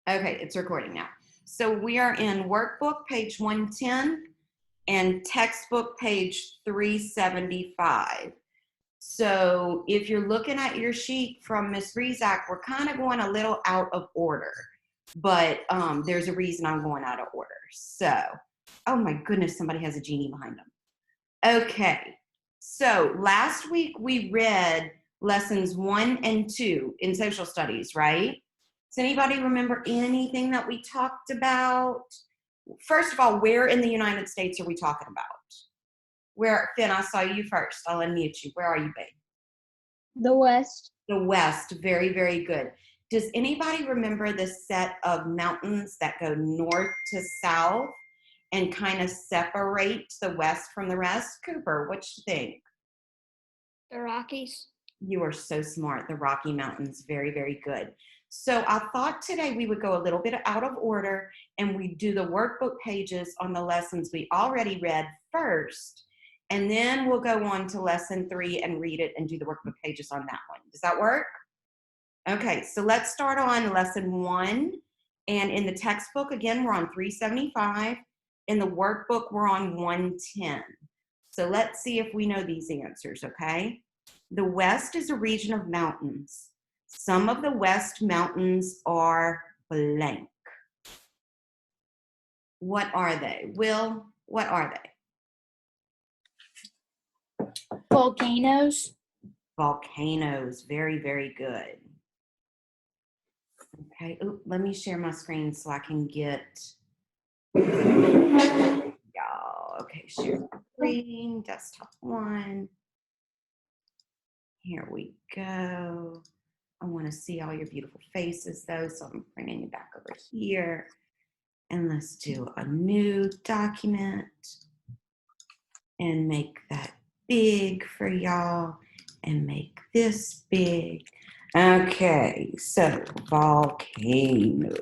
Okay, it's recording now. So we are in workbook page 110 and textbook page 375. So if you're looking at your sheet from Ms. Rezac, we're kind of going a little out of order, but there's a reason I'm going out of order. So, oh my goodness, somebody has a genie behind them. Okay, so last week we read lessons 1 and 2 in social studies, right? Does anybody remember anything that we talked about? First of all, where in the United States are we talking about? Where, Finn, I saw you first. I'll unmute you. Where are you, babe? The West. The West. Very, very good. Does anybody remember the set of mountains that go north to south and kind of separate the West from the rest? Cooper, what you think? The Rockies. You are so smart. The Rocky Mountains. Very, very good. So I thought today we would go a little bit out of order and we do the workbook pages on the lessons we already read first. And then we'll go on to lesson 3 and read it and do the workbook pages on that one. Does that work? Okay, so let's start on lesson 1. And in the textbook, again, we're on 375. In the workbook, we're on 110. So let's see if we know these answers, okay? The West is a region of mountains. Some of the West mountains are blank. What are they? Will, what are they? Volcanoes. Volcanoes. Very, very good. Okay, ooh, let me share my screen so I can get y'all. Okay, share my screen, desktop 1. Here we go. I want to see all your beautiful faces though, so I'm bringing you back over here. And let's do a new document and make that big for y'all and make this big. Okay, so volcanoes.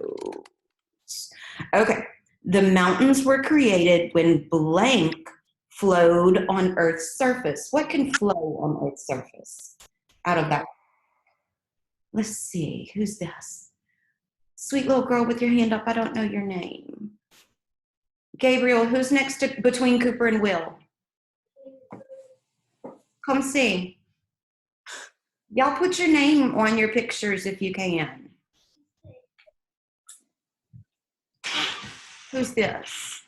Okay, the mountains were created when blank flowed on Earth's surface. What can flow on Earth's surface out of that? Let's see, who's this? Sweet little girl with your hand up, I don't know your name. Gabriel, who's next to, between Cooper and Will? Come see. Y'all put your name on your pictures if you can. Who's this?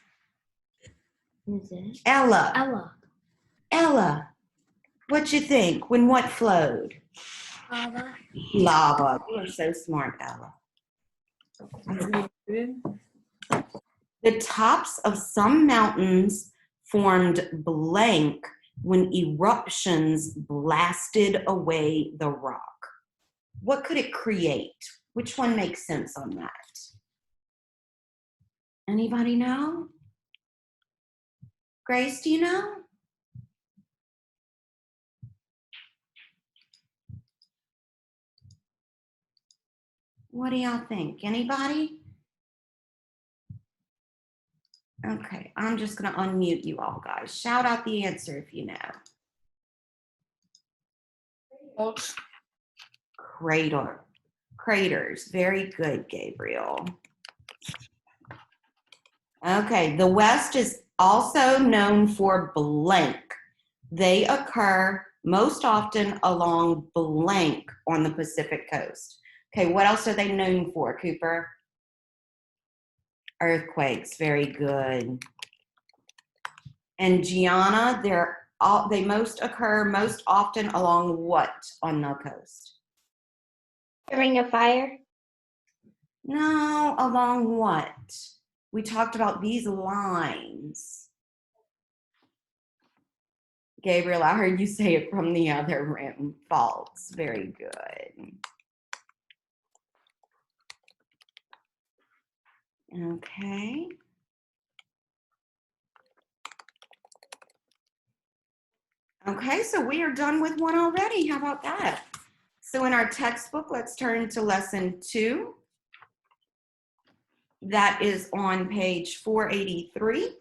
Who's it? Ella. Ella. Ella, what you think when what flowed? Lava. Lava. You are so smart, Ella. The tops of some mountains formed blank when eruptions blasted away the rock. What could it create? Which one makes sense on that? Anybody know? Grace, do you know? What do y'all think? Anybody? Okay, I'm just gonna unmute you all, guys. Shout out the answer if you know. Craters. Very good, Gabriel. Okay, the West is also known for blank. They occur most often along blank on the Pacific coast. Okay, what else are they known for, Cooper? Earthquakes, very good. And Gianna, they most occur most often along what on the coast? The Ring of Fire. No, along what? We talked about these lines. Gabriel, I heard you say it from the other room. False. Very good. Okay. Okay, so we are done with 1 already. How about that? So in our textbook, let's turn to lesson 2. That is on page 483.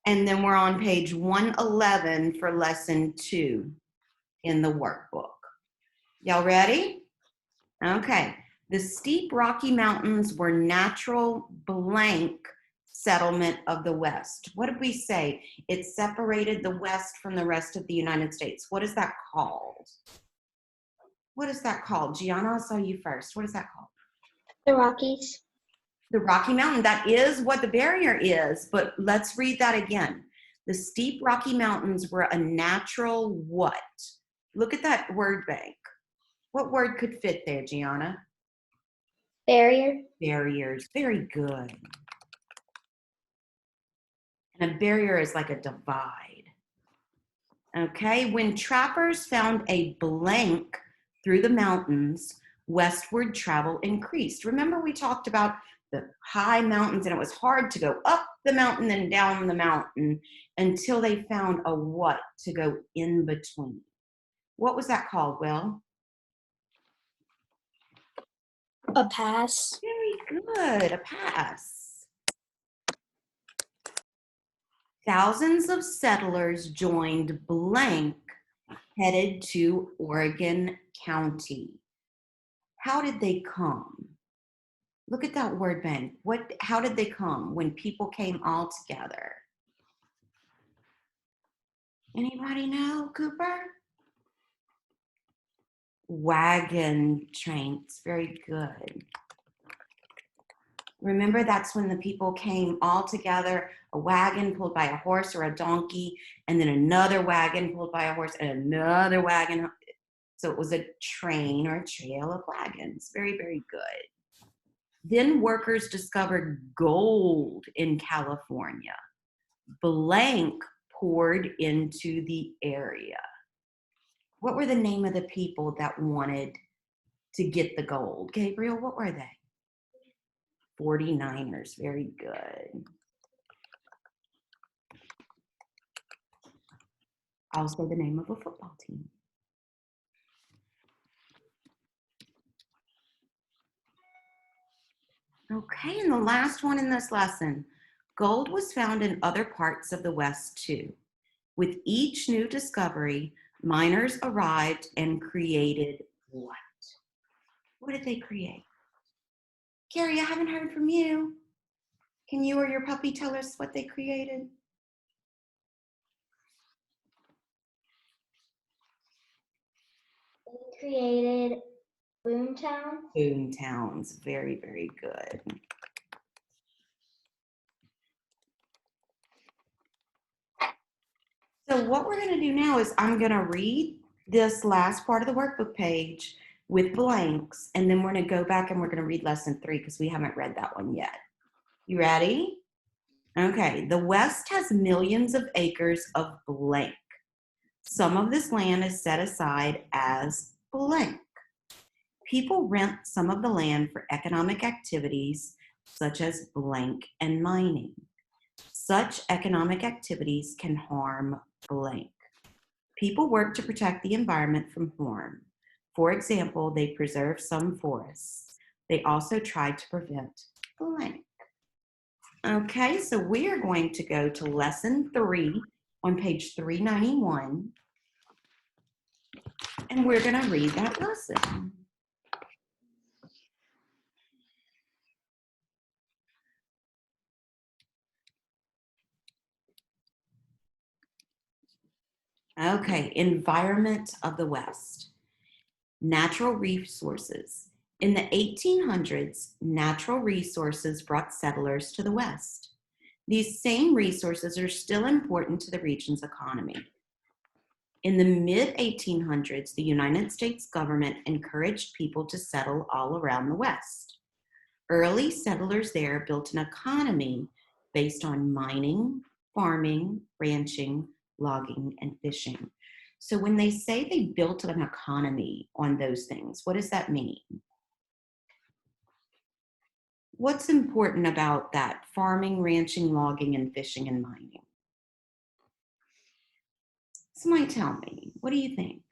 And then we're on page 111 for lesson 2 in the workbook. Y'all ready? Okay. The steep Rocky Mountains were natural blank settlement of the West. What did we say? It separated the West from the rest of the United States. What is that called? What is that called? Gianna, I saw you first. What is that called? The Rockies. The Rocky Mountain. That is what the barrier is, but let's read that again. The steep Rocky Mountains were a natural what? Look at that word bank. What word could fit there, Gianna? Barrier. Barriers. Very good. And a barrier is like a divide. Okay, when trappers found a blank through the mountains, westward travel increased. Remember we talked about the high mountains and it was hard to go up the mountain and down the mountain until they found a what to go in between. What was that called, Will? A pass. Very good, a pass. Thousands of settlers joined blank headed to Oregon County. How did they come? Look at that word bank. How did they come when people came all together? Anybody know, Cooper? Wagon trains. Very good. Remember, that's when the people came all together, a wagon pulled by a horse or a donkey, and then another wagon pulled by a horse and another wagon. So it was a train or a trail of wagons. Very, very good. Then workers discovered gold in California. Blank poured into the area. What were the name of the people that wanted to get the gold? Gabriel, what were they? 49ers. Very good. Also the name of a football team. Okay, and the last one in this lesson. Gold was found in other parts of the West too. With each new discovery, miners arrived and created what? What did they create? Carrie, I haven't heard from you. Can you or your puppy tell us what they created? They created Boomtown. Boomtowns. Very, very good. So what we're going to do now is I'm going to read this last part of the workbook page with blanks, and then we're going to go back and we're going to read lesson 3 because we haven't read that one yet. You ready? Okay. The West has millions of acres of blank. Some of this land is set aside as blank. People rent some of the land for economic activities such as blank and mining. Such economic activities can harm blank. People work to protect the environment from harm. For example, they preserve some forests. They also try to prevent blank. Okay, so we are going to go to lesson 3 on page 391, and we're going to read that lesson. Okay, environment of the West. Natural resources. In the 1800s, natural resources brought settlers to the West. These same resources are still important to the region's economy. In the mid-1800s, the United States government encouraged people to settle all around the West. Early settlers there built an economy based on mining, farming, ranching, logging, and fishing. So when they say they built an economy on those things, what does that mean? What's important about that? Farming, ranching, logging, and fishing and mining. Somebody tell me, what do you think?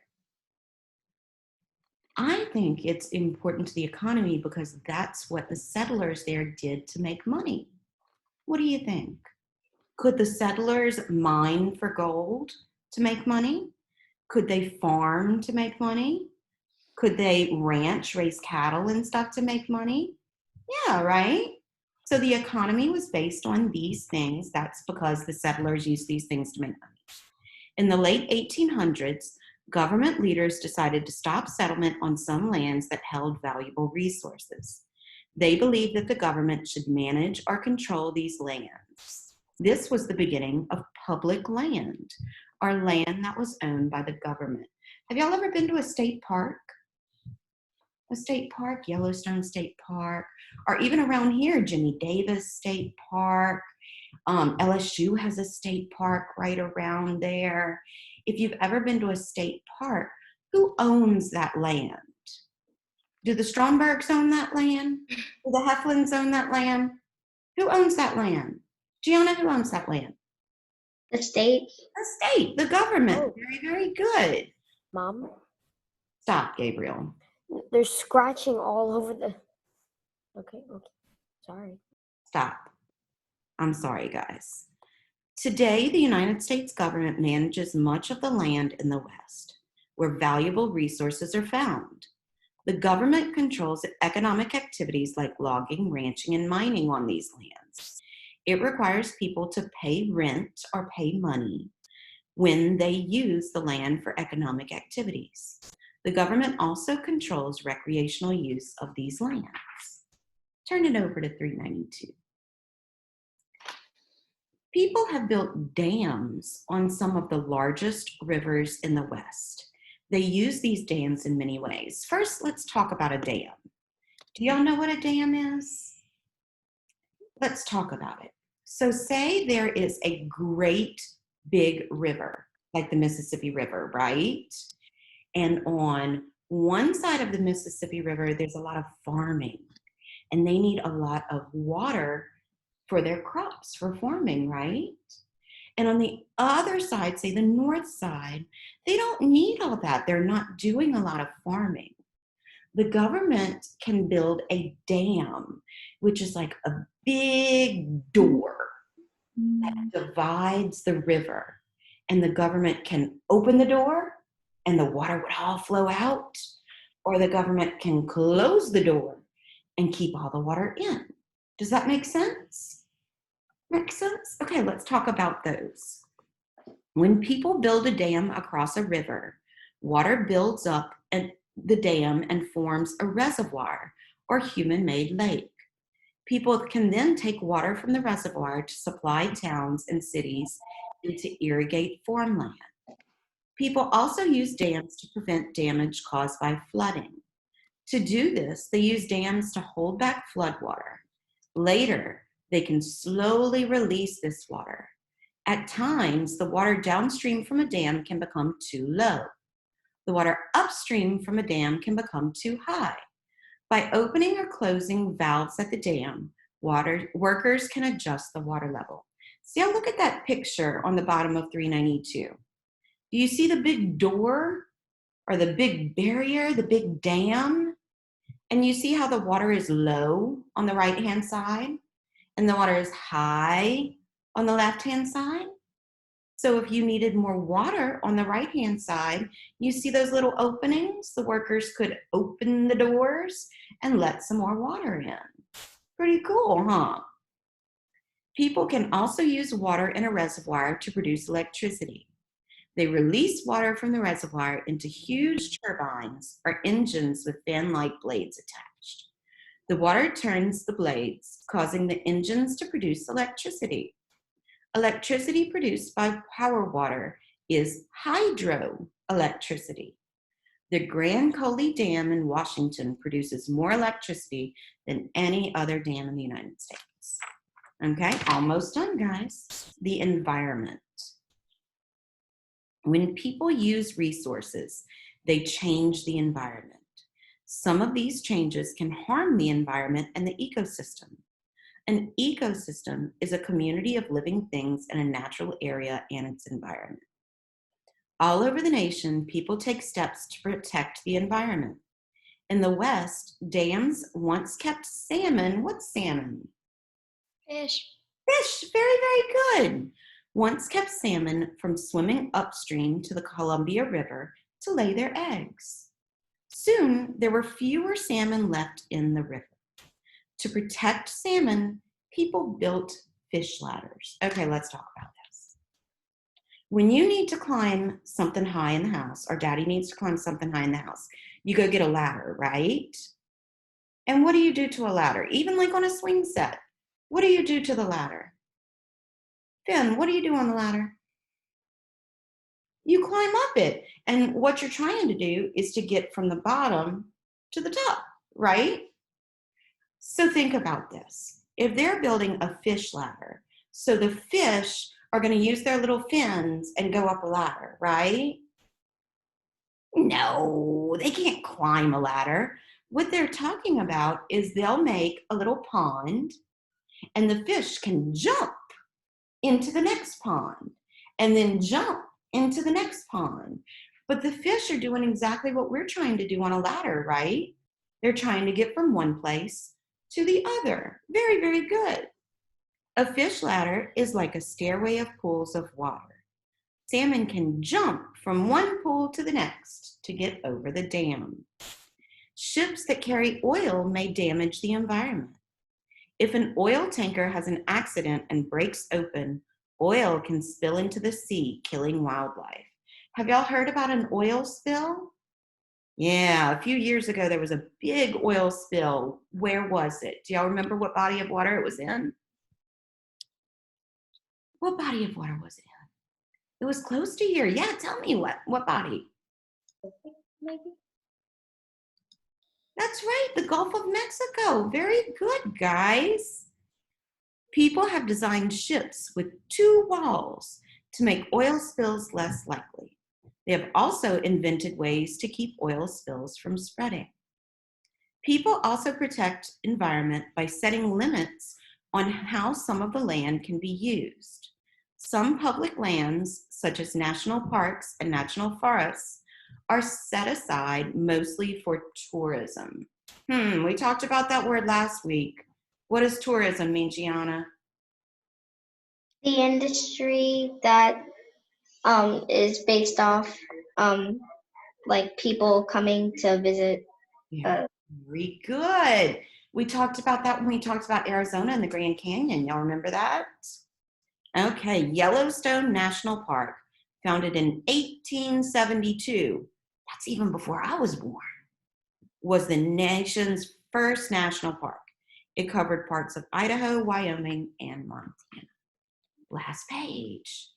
I think it's important to the economy because that's what the settlers there did to make money. What do you think? Could the settlers mine for gold to make money? Could they farm to make money? Could they ranch, raise cattle and stuff to make money? Yeah, right? So the economy was based on these things. That's because the settlers used these things to make money. In the late 1800s, government leaders decided to stop settlement on some lands that held valuable resources. They believed that the government should manage or control these lands. This was the beginning of public land, or land that was owned by the government. Have y'all ever been to a state park? A state park, Yellowstone State Park, or even around here, Jimmy Davis State Park. LSU has a state park right around there. If you've ever been to a state park, who owns that land? Do the Strombergs own that land? Do the Heflins own that land? Who owns that land? Gianna, who owns that land? The state. The state, the government. Oh. Very, very good. Mom, Stop, Gabriel. they're scratching all over the. Okay. Sorry. Stop. I'm sorry, guys. Today, the United States government manages much of the land in the West, where valuable resources are found. The government controls economic activities like logging, ranching, and mining on these lands. It requires people to pay rent or pay money when they use the land for economic activities. The government also controls recreational use of these lands. Turn it over to 392. People have built dams on some of the largest rivers in the West. They use these dams in many ways. First, let's talk about a dam. Do y'all know what a dam is? Let's talk about it. So say there is a great big river, like the Mississippi River, right? And on one side of the Mississippi River, there's a lot of farming, and they need a lot of water for their crops, for farming, right? And on the other side, say the north side, they don't need all that. They're not doing a lot of farming. The government can build a dam, which is like a big door that divides the river. And the government can open the door and the water would all flow out, or the government can close the door and keep all the water in. Does that make sense? Makes sense? Okay, let's talk about those. When people build a dam across a river, water builds up in the dam and forms a reservoir or human-made lake. People can then take water from the reservoir to supply towns and cities and to irrigate farmland. People also use dams to prevent damage caused by flooding. To do this, they use dams to hold back floodwater. Later, they can slowly release this water. At times, the water downstream from a dam can become too low. The water upstream from a dam can become too high. By opening or closing valves at the dam, workers can adjust the water level. See, I'll look at that picture on the bottom of 392. Do you see the big door or the big barrier, the big dam? And you see how the water is low on the right-hand side and the water is high on the left-hand side? So if you needed more water on the right-hand side, you see those little openings? The workers could open the doors and let some more water in. Pretty cool, huh? People can also use water in a reservoir to produce electricity. They release water from the reservoir into huge turbines or engines with fan-like blades attached. The water turns the blades, causing the engines to produce electricity. Electricity produced by power water is hydroelectricity. The Grand Coulee Dam in Washington produces more electricity than any other dam in the United States. Okay, almost done, guys. The environment. When people use resources, they change the environment. Some of these changes can harm the environment and the ecosystem. An ecosystem is a community of living things in a natural area and its environment. All over the nation, people take steps to protect the environment. In the West, dams once kept salmon. What's salmon? Fish. Fish, very, very good. Once kept salmon from swimming upstream to the Columbia River to lay their eggs. Soon, there were fewer salmon left in the river. To protect salmon, people built fish ladders. Okay, let's talk about this. When you need to climb something high in the house, or daddy needs to climb something high in the house, you go get a ladder, right? And what do you do to a ladder? Even like on a swing set, what do you do to the ladder? Finn, what do you do on the ladder? You climb up it. And what you're trying to do is to get from the bottom to the top, right? So think about this. If they're building a fish ladder, so the fish are going to use their little fins and go up a ladder, right? No, they can't climb a ladder. What they're talking about is they'll make a little pond and the fish can jump into the next pond and then jump into the next pond. But the fish are doing exactly what we're trying to do on a ladder, right? They're trying to get from one place to the other. Very, very good. A fish ladder is like a stairway of pools of water. Salmon can jump from one pool to the next to get over the dam. Ships that carry oil may damage the environment. If an oil tanker has an accident and breaks open, oil can spill into the sea, killing wildlife. Have y'all heard about an oil spill? Yeah, a few years ago, there was a big oil spill. Where was it? Do y'all remember what body of water it was in? What body of water was it in? It was close to here. Yeah, tell me what body? Maybe. That's right, the Gulf of Mexico. Very good, guys. People have designed ships with two walls to make oil spills less likely. They have also invented ways to keep oil spills from spreading. People also protect environment by setting limits on how some of the land can be used. Some public lands, such as national parks and national forests, are set aside mostly for tourism. We talked about that word last week. What does tourism mean, Gianna? The industry that is based off like people coming to visit. Yeah, very good. We talked about that when we talked about Arizona and the Grand Canyon. Y'all remember that? Okay, Yellowstone National Park, founded in 1872. That's even before I was born. Was the nation's first national park. It covered parts of Idaho, Wyoming, and Montana. Last page.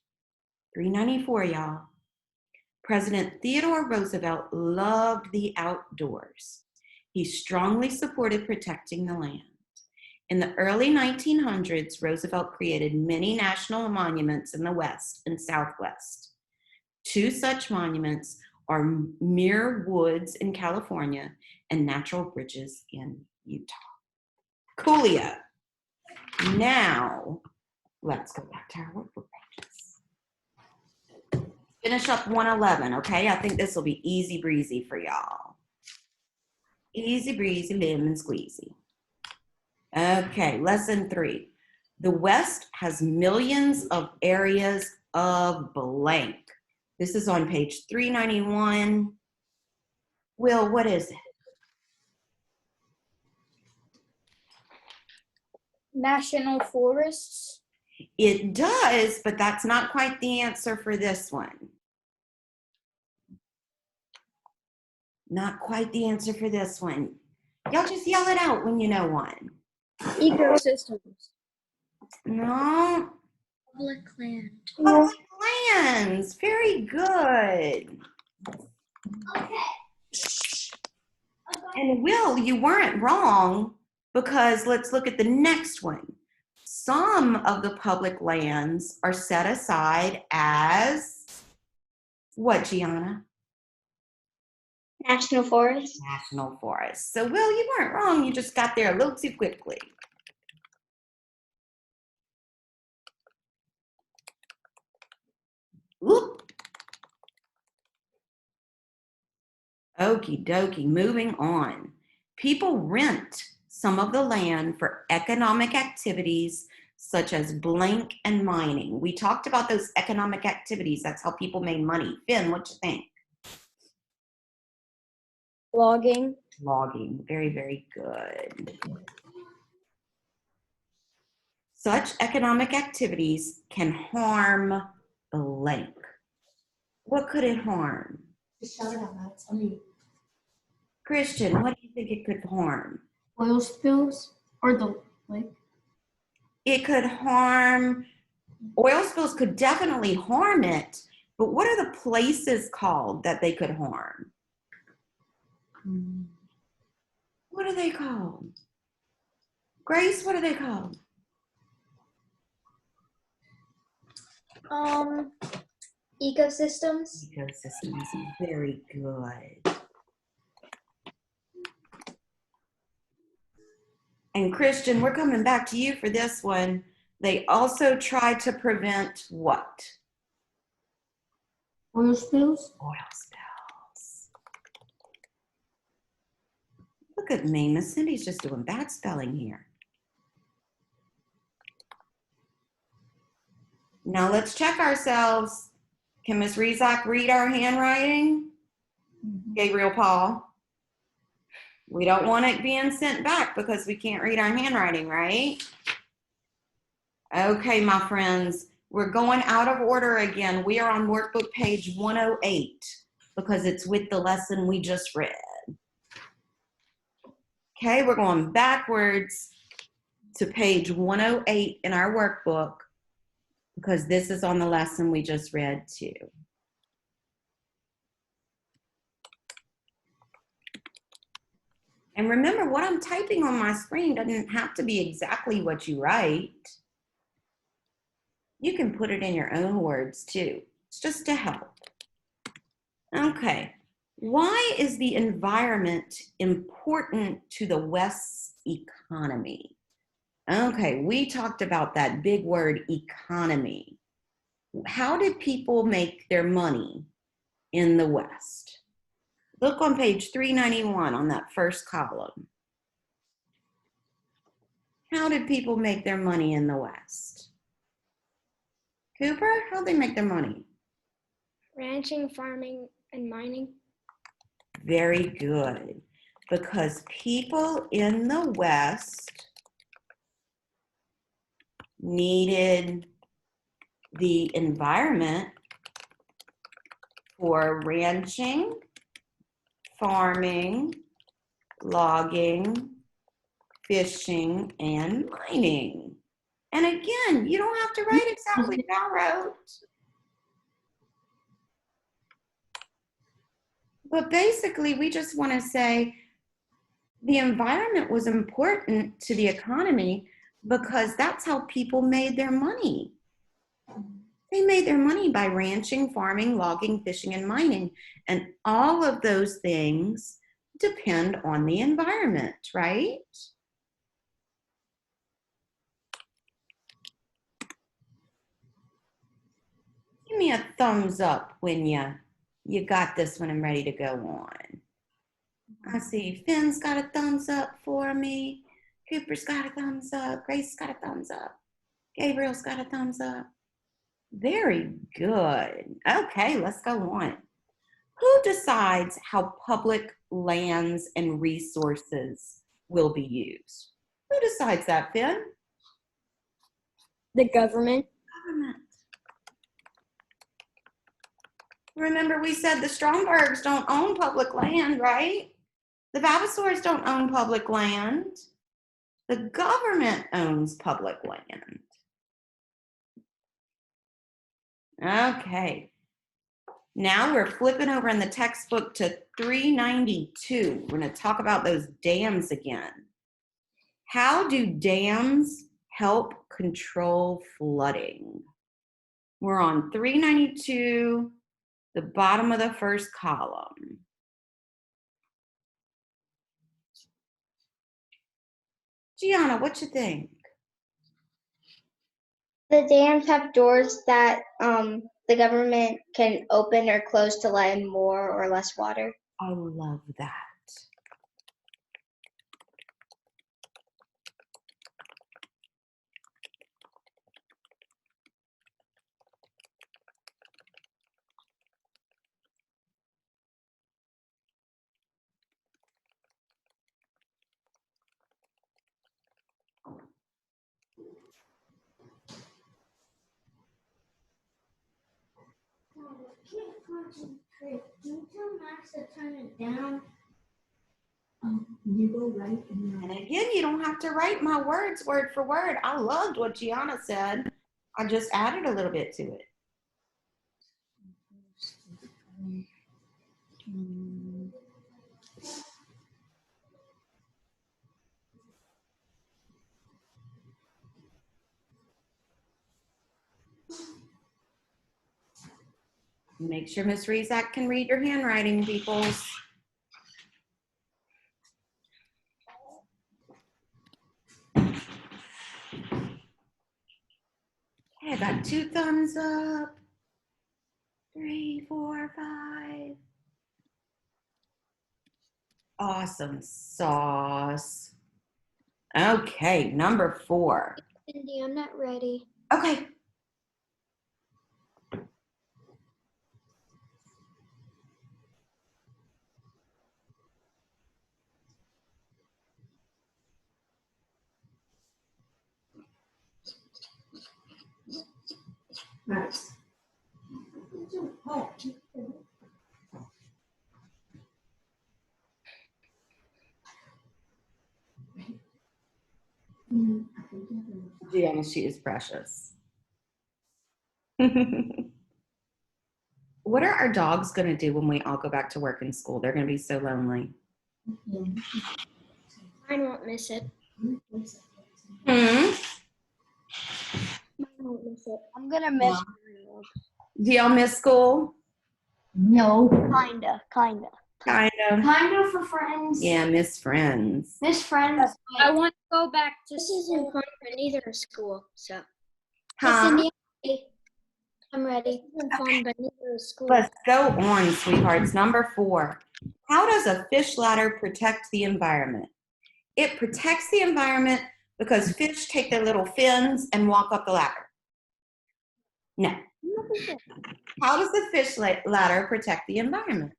394, y'all. President Theodore Roosevelt loved the outdoors. He strongly supported protecting the land. In the early 1900s, Roosevelt created many national monuments in the West and Southwest. Two such monuments are Muir Woods in California and Natural Bridges in Utah. Coolio. Now, let's go back to our workbook pages. Finish up 111, okay? I think this will be easy breezy for y'all. Easy breezy, lemon squeezy. Okay, lesson 3. The West has millions of areas of blank. This is on page 391. Will, what is it? National forests. It does, but that's not quite the answer for this one. Not quite the answer for this one. Y'all just yell it out when you know one. Ecosystems. No. Public land. Public lands. Very good. Okay. And Will, you weren't wrong, because let's look at the next one. Some of the public lands are set aside as what, Gianna? National forest. National forests. So, Will, you weren't wrong. You just got there a little too quickly. Oop. Okie dokie, moving on. People rent some of the land for economic activities such as blank and mining. We talked about those economic activities. That's how people made money. Finn, what you think? Logging. Logging. Very, very good. Such economic activities can harm blank. What could it harm? Just shout it out loud. Tell me. Christian, what do you think it could harm? Oil spills or the like. It could harm, oil spills could definitely harm it, but what are the places called that they could harm? What are they called? Grace, what are they called? Ecosystems. Ecosystems. Very good. And Christian, we're coming back to you for this one. They also try to prevent what? Oil spills. Oil spills. Look at me. Miss Cindy's just doing bad spelling here. Now let's check ourselves. Can Miss Rezock read our handwriting? Gabriel Paul. We don't want it being sent back because we can't read our handwriting, right? Okay, my friends, we're going out of order again. We are on workbook page 108 because it's with the lesson we just read. Okay, we're going backwards to page 108 in our workbook because this is on the lesson we just read too. And remember, what I'm typing on my screen doesn't have to be exactly what you write. You can put it in your own words too. It's just to help. Okay, why is the environment important to the West's economy? Okay, we talked about that big word, economy. How did people make their money in the West? Look on page 391 on that first column. How did people make their money in the West? Cooper, how'd they make their money? Ranching, farming, and mining. Very good. Because people in the West needed the environment for ranching, farming, logging, fishing, and mining. And again, you don't have to write exactly what I wrote. But basically, we just want to say the environment was important to the economy because that's how people made their money. They made their money by ranching, farming, logging, fishing, and mining. And all of those things depend on the environment, right? Give me a thumbs up when you got this one and ready to go on. I see Finn's got a thumbs up for me. Cooper's got a thumbs up. Grace's got a thumbs up. Gabriel's got a thumbs up. Very good. Okay, let's go on. Who decides how public lands and resources will be used? Who decides that, Finn? The government. Government. Remember, we said the Strombergs don't own public land, right? The Vavasors don't own public land. The government owns public land. Okay. Now we're flipping over in the textbook to 392. We're going to talk about those dams again. How do dams help control flooding? We're on 392, the bottom of the first column. Gianna, what you think? The dams have doors that the government can open or close to let in more or less water. I love that. Can you tell Max to turn it down? You go right and And again, you don't have to write my words word for word. I loved what Gianna said. I just added a little bit to it. Make sure Miss Rezac can read your handwriting, peoples. Okay, I got 2 thumbs up. 3, 4, 5. Awesome sauce. Okay, number 4. Cindy, I'm not ready. Okay. Max. Gianna, she is precious. What are our dogs going to do when we all go back to work and school? They're going to be so lonely. Mine won't miss it. Hmm? Mine won't miss it. I'm gonna miss. Do y'all miss school? No. Kinda. Kind of. Kind of for friends. Yeah, miss friends. Miss friends. I want to go back to school, but neither is school. So. Huh? Cindy, I'm ready. Fun, but neither is school. Let's go on, sweethearts. Number 4. How does a fish ladder protect the environment? It protects the environment because fish take their little fins and walk up the ladder. No. How does the fish ladder protect the environment?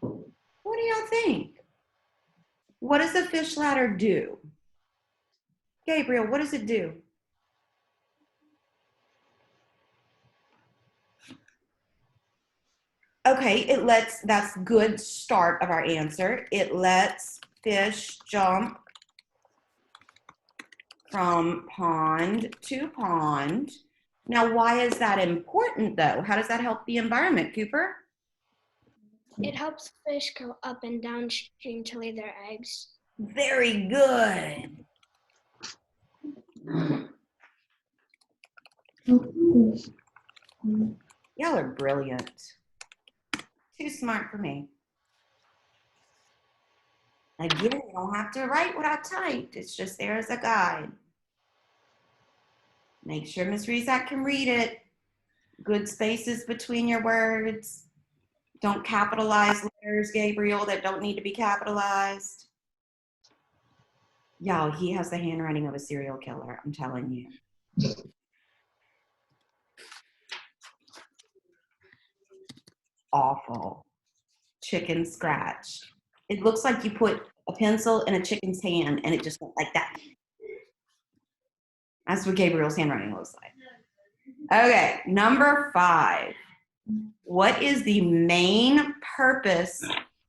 What do y'all think? What does the fish ladder do? Gabriel, what does it do? Okay, that's good start of our answer. It lets fish jump from pond to pond. Now, why is that important though? How does that help the environment, Cooper? It helps fish go up and downstream to lay their eggs. Very good. Y'all are brilliant. Too smart for me. Again, you don't have to write what I typed. It's just there as a guide. Make sure Miss Rezac can read it. Good spaces between your words. Don't capitalize letters, Gabriel, that don't need to be capitalized. Y'all, he has the handwriting of a serial killer, I'm telling you. Awful. Chicken scratch. It looks like you put a pencil in a chicken's hand and it just went like that. That's what Gabriel's handwriting looks like. Okay, number 5. What is the main purpose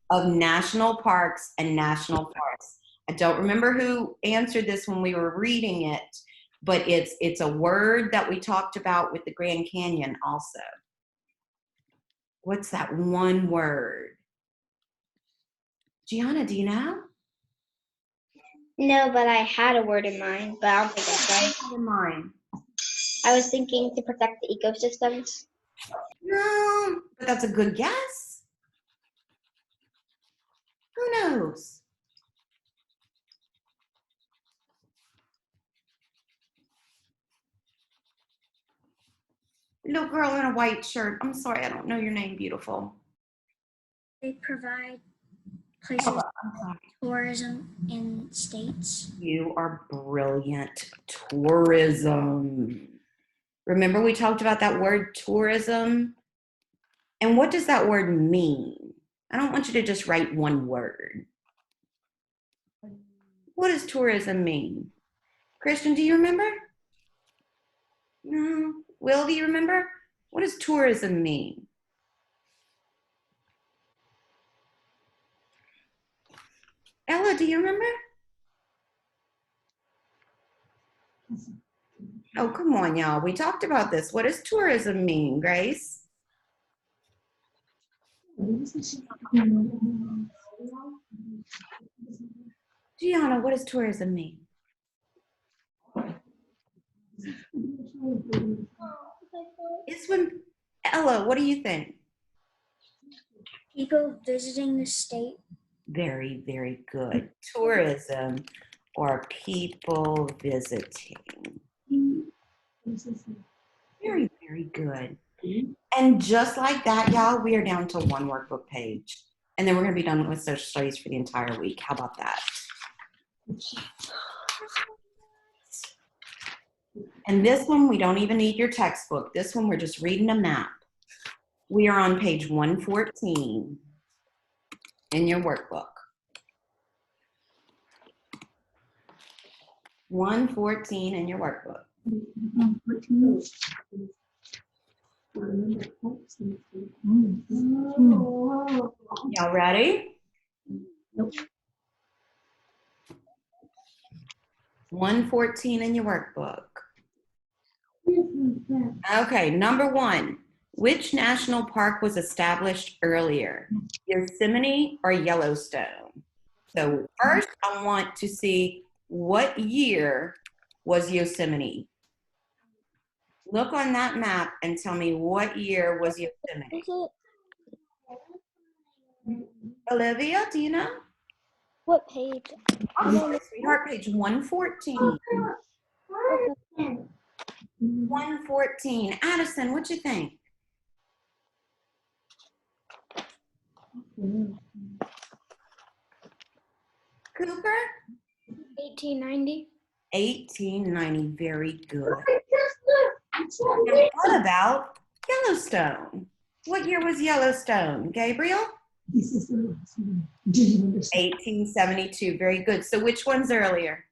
of national parks and national forests? I don't remember who answered this when we were reading it, but it's a word that we talked about with the Grand Canyon also. What's that one word? Gianna, do you know? No, but I had a word in mind, but I don't think that's right. Never mind. I was thinking to protect the ecosystems. No, but that's a good guess. Who knows? Little girl in a white shirt. I'm sorry, I don't know your name, beautiful. They provide places I'm sorry. for tourism in states. You are brilliant. Tourism. Remember we talked about that word tourism? And what does that word mean? I don't want you to just write one word. What does tourism mean? Christian, do you remember? No. Will, do you remember? What does tourism mean? Ella, do you remember? Oh, come on, y'all. We talked about this. What does tourism mean, Grace? Gianna, what does tourism mean? It's when, Ella, what do you think? People visiting the state. Very, very good. Tourism or people visiting. Very, very good. And just like that, y'all, we are down to one workbook page. And then we're going to be done with social studies for the entire week. How about that? And this one, we don't even need your textbook. This one, we're just reading a map. We are on page 114 in your workbook. 114 in your workbook. Y'all ready? 114 in your workbook. Okay, number 1. Which national park was established earlier? Yosemite or Yellowstone? So first I want to see what year was Yosemite. Look on that map and tell me what year was Yosemite. Is it Olivia, do you know? what page? Oh, sweetheart, page 114. 114. Addison, what you think? Cooper? 1890. 1890. Very good. Now, what about Yellowstone? What year was Yellowstone? Gabriel? 1872. Very good. So which one's earlier?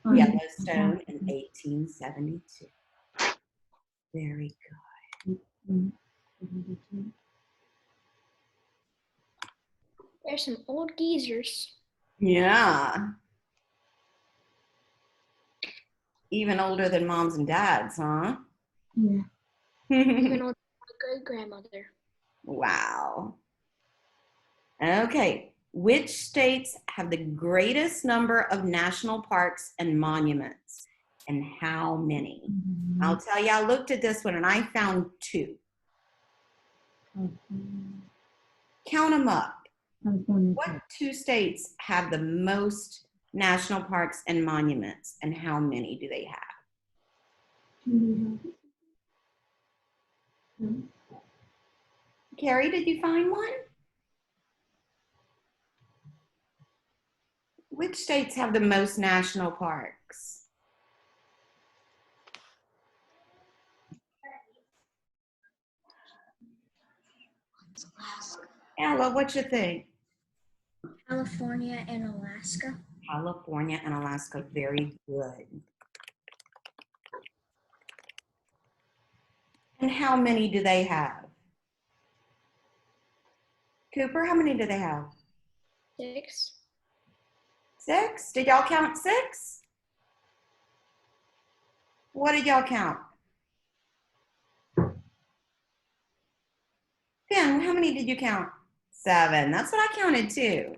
Yellowstone in 1872. Very good. There's some old geezers. Yeah. Even older than moms and dads, huh? Even older than my great grandmother. Wow. Okay. Which states have the greatest number of national parks and monuments, and how many? I'll tell you, I looked at this one and I found 2. Count them up. What 2 states have the most national parks and monuments, and how many do they have? Carrie, did you find one? Which states have the most national parks? Ella, what you think? California and Alaska. California and Alaska, very good. And how many do they have? Cooper, how many do they have? 6. 6? Did y'all count 6? What did y'all count? Finn, how many did you count? 7. That's what I counted too.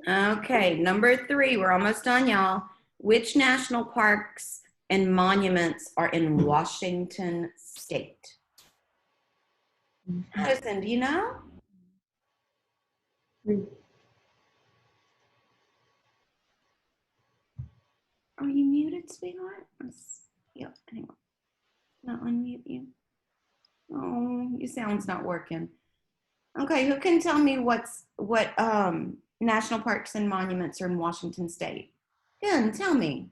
Okay, number 3, we're almost done, y'all. Which national parks and monuments are in Washington State? Addison, do you know? Are you muted, sweetheart? Yep, hang on. Not unmute you. Oh, your sound's not working. Okay, who can tell me what national parks and monuments are in Washington State? Again, tell me.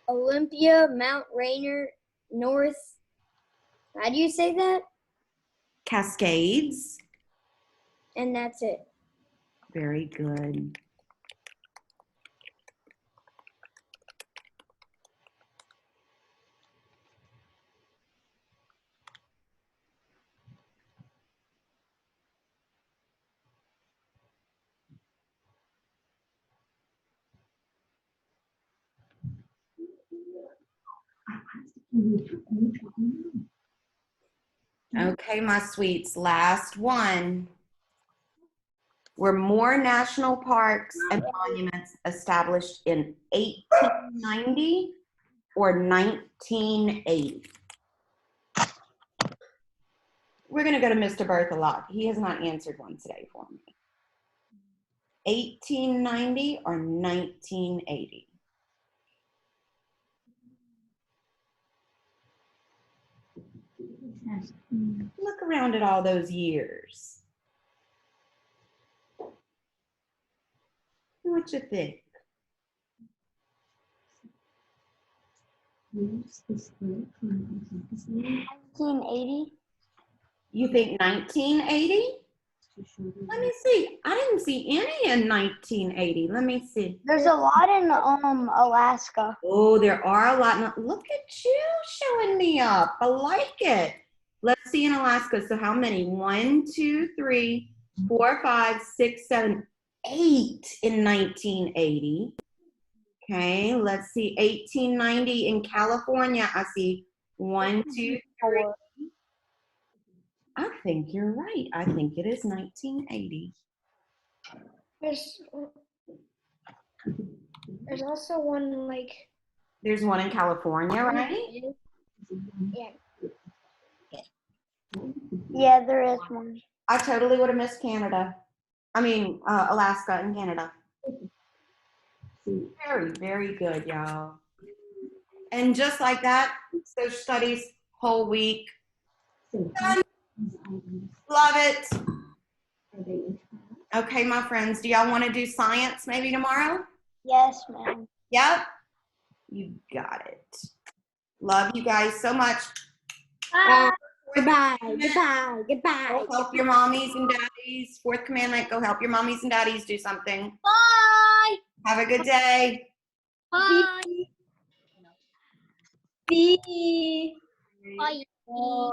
Olympia, Mount Rainier, North. How do you say that? Cascades. And that's it. Very good. Okay, my sweets, last one. Were more national parks and monuments established in 1890 or 1980? We're going to go to Mr. Berthelot. He has not answered one today for me. 1890 or 1980? Look around at all those years. What you think? 1980. You think 1980? Let me see. I didn't see any in 1980. Let me see. There's a lot in Alaska. Oh, there are a lot. Look at you showing me up. I like it. Let's see in Alaska. So how many? 1, 2, 3, 4, 5, 6, 7, 8 in 1980. Okay, let's see. 1890 in California. I see 1, 2, 3. I think you're right. I think it is 1980. There's also one like There's one in California, right? Yeah, there is one. I totally would have missed Canada. I mean, Alaska and Canada. Very, very good, y'all. And just like that, social studies whole week. Done. Love it. Okay, my friends, do y'all want to do science maybe tomorrow? Yes, ma'am. Yep. You got it. Love you guys so much. Goodbye. Goodbye. Goodbye. Go help your mommies and daddies. Fourth commandment, go help your mommies and daddies do something. Bye. Have a good day. Bye. Bye. Bye. Oh.